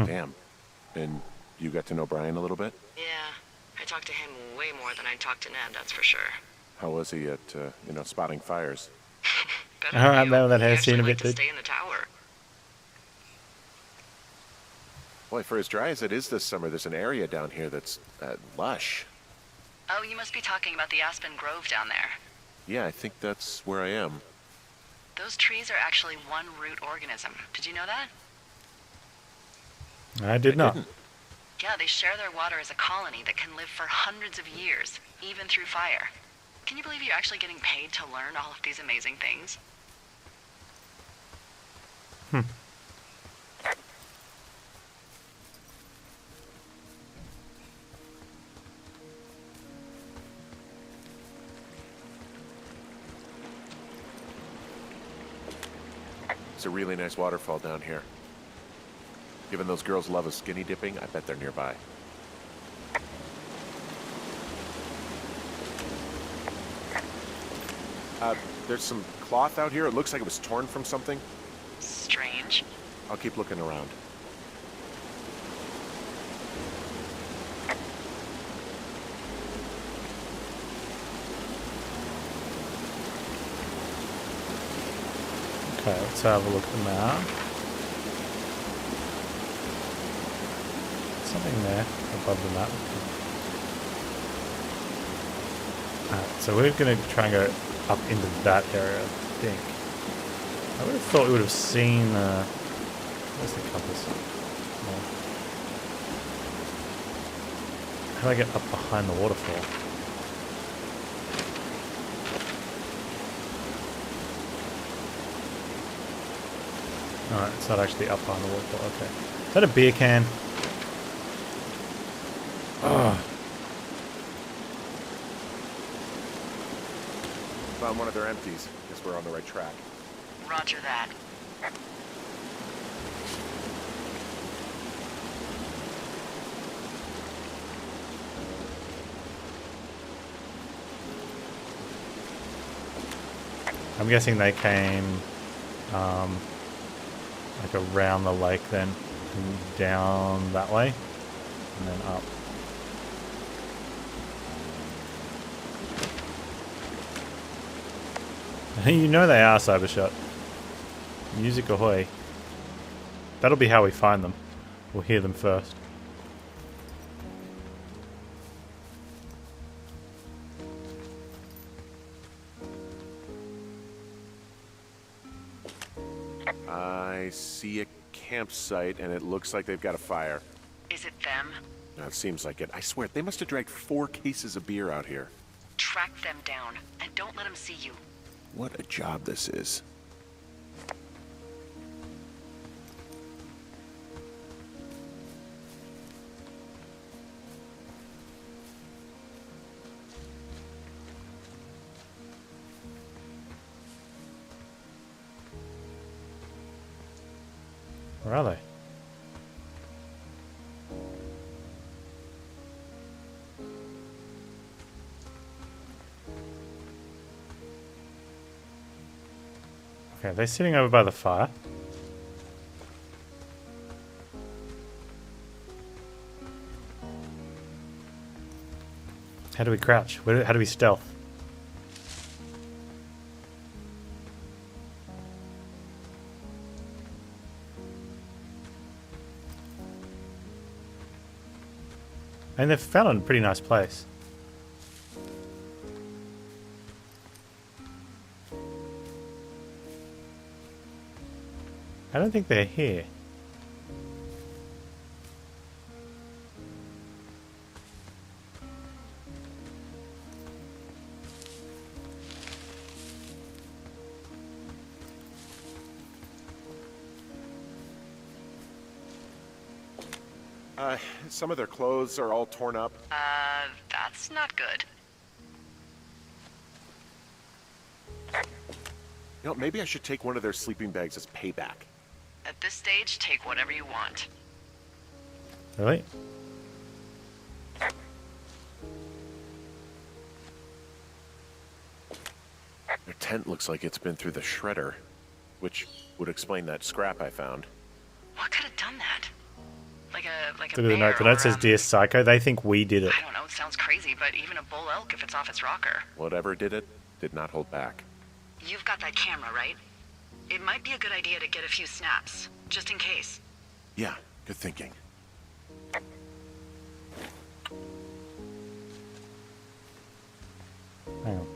Damn. And you got to know Brian a little bit? Yeah, I talked to him way more than I talked to Ned, that's for sure. How was he at, spotting fires? Better I than you. remember that He hair scene actually a bit, liked to dude. stay in the tower. Boy, for as dry as it is this summer, there's an area down here that's lush. Oh, you must be talking about the Aspen Grove down there. Yeah, I think that's where I am. Those trees are actually one root organism. Did you know that? I did not. didn't. Yeah, they share their water as a colony that can live for hundreds of years, even through fire. Can you believe you're actually getting paid to learn all of these amazing things? It's a really nice waterfall down here. Given those girls' love of skinny dipping, I bet they're nearby. There's some cloth out here. It looks like it was torn from something. Strange. I'll keep looking around. Okay, let's have a look at the map. Something there above the map. Alright, so we're going to try and go up into that area, I think. I would have thought we would have seen... where's the compass? Oh. How do I get up behind the waterfall? Alright, it's not actually up behind the waterfall, okay. Is that a beer can? Oh. Found one of their empties. Guess we're on the right track. Roger that. I'm guessing they came like around the lake then, and down that way, and then up. You know they are Cybershot. Music ahoy. That'll be how we find them. We'll hear them first. I see a campsite, and it looks like they've got a fire. Is it them? That seems like it. I swear, they must have dragged 4 cases of beer out here. Track them down, and don't let them see you. What a job this is. Where are they? Okay, they're sitting over by the fire. How do we crouch? How do we stealth? And they've found a pretty nice place. I don't think they're here. Some of their clothes are all torn up. That's not good. You know, maybe I should take one of their sleeping bags as payback. At this stage, take whatever you want. Really? Their tent looks like it's been through the shredder, which would explain that scrap I found. What could have done that? Like a Look at the note. The bear note says, or, "Dear Psycho." They think we did it. I don't know, it sounds crazy, but even a bull elk if it's off its rocker. Whatever did it, did not hold back. You've got that camera, right? It might be a good idea to get a few snaps, just in case. Yeah, good thinking. Hang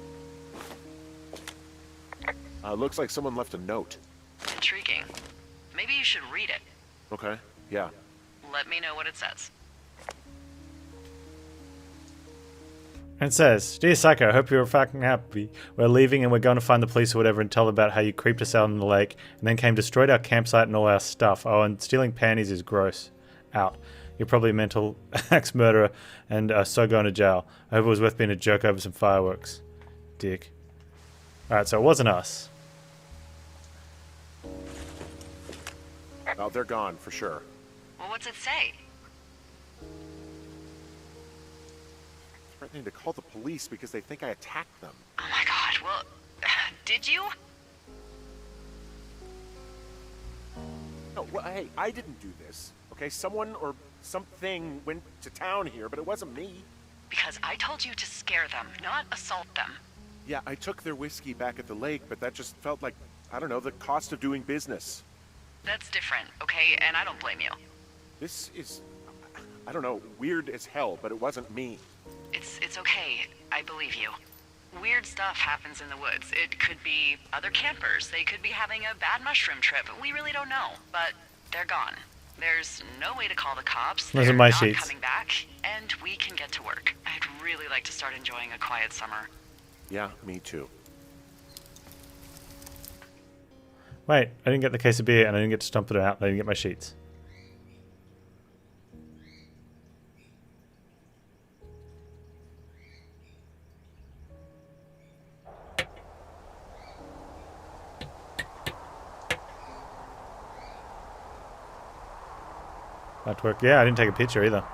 on. Looks like someone left a note. Intriguing. Maybe you should read it. Okay, yeah. Let me know what it says. It says, "Dear Psycho, I hope you're fucking happy. We're leaving and we're going to find the police or whatever and tell them about how you creeped us out in the lake and then came destroyed our campsite and all our stuff. Oh, and stealing panties is gross. Out. You're probably a mental axe murderer and so going to jail. I hope it was worth being a jerk over some fireworks. Dick." Alright, so it wasn't us. Oh, they're gone for sure. Well, what's it say? Threatening to call the police because they think I attacked them. Oh my god, well, did you? No, well, hey, I didn't do this. Okay, someone or something went to town here, but it wasn't me. Because I told you to scare them, not assault them. Yeah, I took their whiskey back at the lake, but that just felt like, I don't know, the cost of doing business. That's different, okay? And I don't blame you. This is, I don't know, weird as hell, but it wasn't me. It's okay. I believe you. Weird stuff happens in the woods. It could be other campers. They could be having a bad mushroom trip. We really don't know, but they're gone. There's no way to call the cops. Those are They're my not sheets. coming back, and we can get to work. I'd really like to start enjoying a quiet summer. Yeah, me too. Wait, I didn't get the case of beer and I didn't get to stomp it out and I didn't get my sheets. That worked. Yeah, I didn't take a picture either.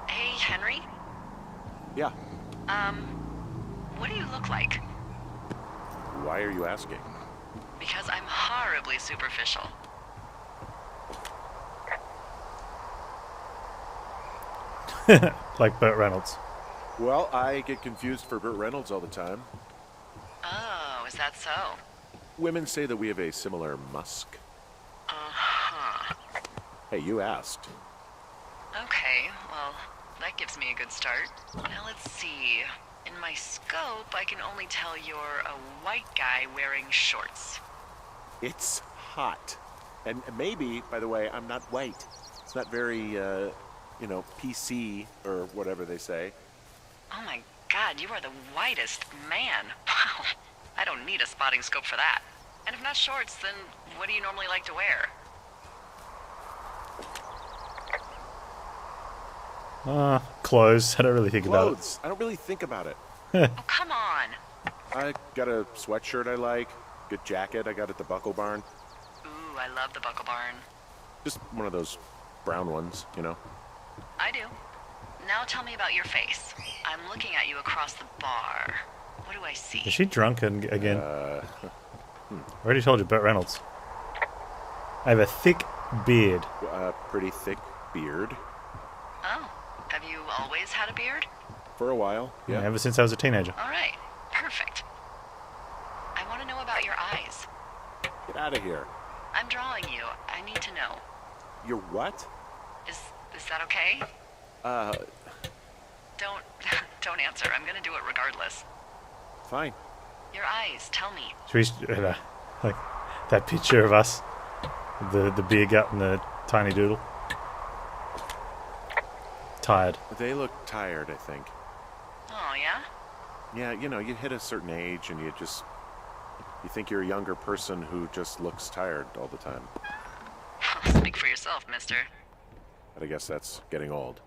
Hey, Henry? Yeah, What do you look like? why are you asking? Because I'm horribly superficial. Like Burt Reynolds. Well, I get confused for Burt Reynolds all the time. Oh, is that so? Women say that we have a similar musk. Uh-huh. Hey, you asked. Okay, well, that gives me a good start. Now let's see. In my scope, I can only tell you're a white guy wearing shorts. It's hot. And maybe, by the way, I'm not white. It's not very, PC or whatever they say. Oh my god, you are the whitest man. Wow. I don't need a spotting scope for that. And if not shorts, then what do you normally like to wear? Clothes. I don't really think Clothes. I don't really think about it. Oh, come on. I got a sweatshirt I like, good jacket I got at the Buckle Barn. Ooh, I love the Buckle Barn. Just one of those brown ones, you know. I do. Now tell me about your face. I'm looking at you across the bar. What do I see? Is she drunk again? I already told you, Burt Reynolds. I have a thick beard. Pretty thick beard. Oh, have you always had a beard? For a while, yeah. Ever since I was a teenager. All right, perfect. I want to know about your eyes. Get out of here. I'm drawing you. I need to know. You're what? Is that okay? Don't answer. I'm gonna do it regardless. Fine. Your eyes, tell me. Should we, like that picture of us, the beer gut and the tiny doodle. Tired. They look tired, I think. Oh, yeah? Yeah, you know, you hit a certain age and you think you're a younger person who just looks tired all the time. Speak for yourself, mister. But I guess that's getting old.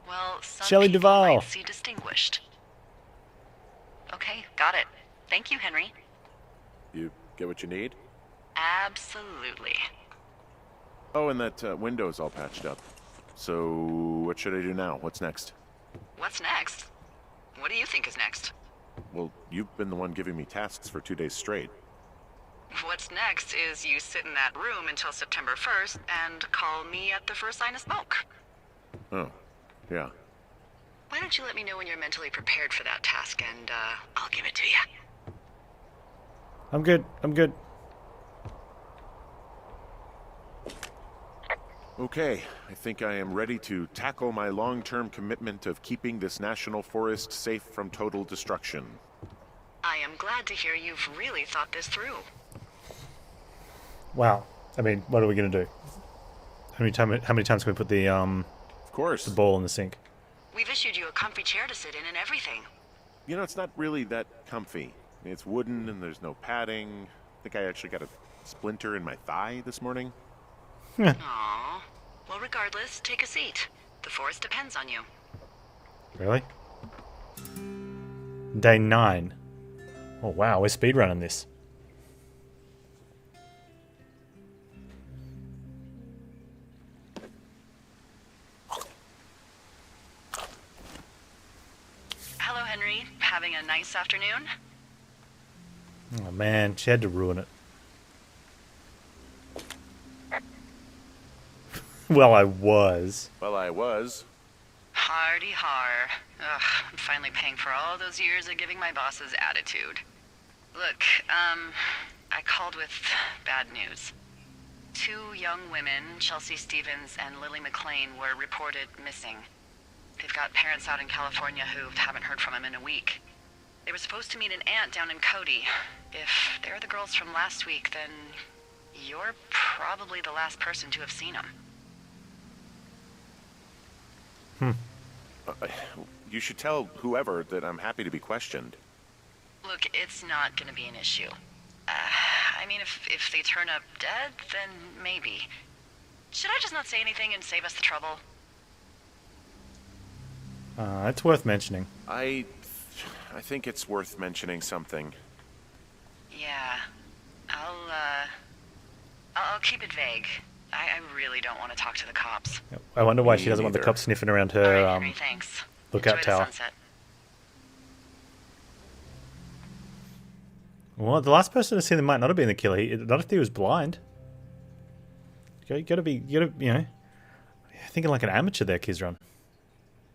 Well, some Shelley people Duvall. might see distinguished. Okay, got it. Thank you, Henry. You get what you need? Absolutely. Oh, and that window's all patched up. So, what should I do now? What's next? What's next? What do you think is next? Well, you've been the one giving me tasks for 2 days straight. What's next is you sit in that room until September 1st and call me at the first sign of smoke. Oh, yeah. Why don't you let me know when you're mentally prepared for that task and I'll give it to you. I'm good. Okay, I think I am ready to tackle my long-term commitment of keeping this national forest safe from total destruction. I am glad to hear you've really thought this through. Wow. I mean, what are we going to do? How many times can we put the Of course. the ball in the sink? We've issued you a comfy chair to sit in and everything. You know, it's not really that comfy. It's wooden and there's no padding. I think I actually got a splinter in my thigh this morning. Aww. Well, regardless, take a seat. The forest depends on you. Really? Day 9. Oh wow, we're speedrunning this. Hello, Henry. Having a nice afternoon? Oh man, she had to ruin it. Well, I was. Well, I was. Hardy har. Ugh, I'm finally paying for all those years of giving my bosses attitude. Look, I called with bad news. 2 young women, Chelsea Stevens and Lily McLean, were reported missing. They've got parents out in California who haven't heard from them in a week. They were supposed to meet an aunt down in Cody. If they're the girls from last week, then you're probably the last person to have seen them. You should tell whoever that I'm happy to be questioned. Look, it's not gonna be an issue. I mean, if they turn up dead, then maybe. Should I just not say anything and save us the trouble? It's worth mentioning. I think it's worth mentioning something. Yeah. I'll keep it vague. I really don't want to talk to the cops. I wonder why Me she doesn't want the neither. cops sniffing around All her right, Henry, thanks. lookout Enjoy tower. the sunset. Well, the last person to see them might not have been the killer. Not if he was blind. You gotta, you know, thinking like an amateur there, Kizron.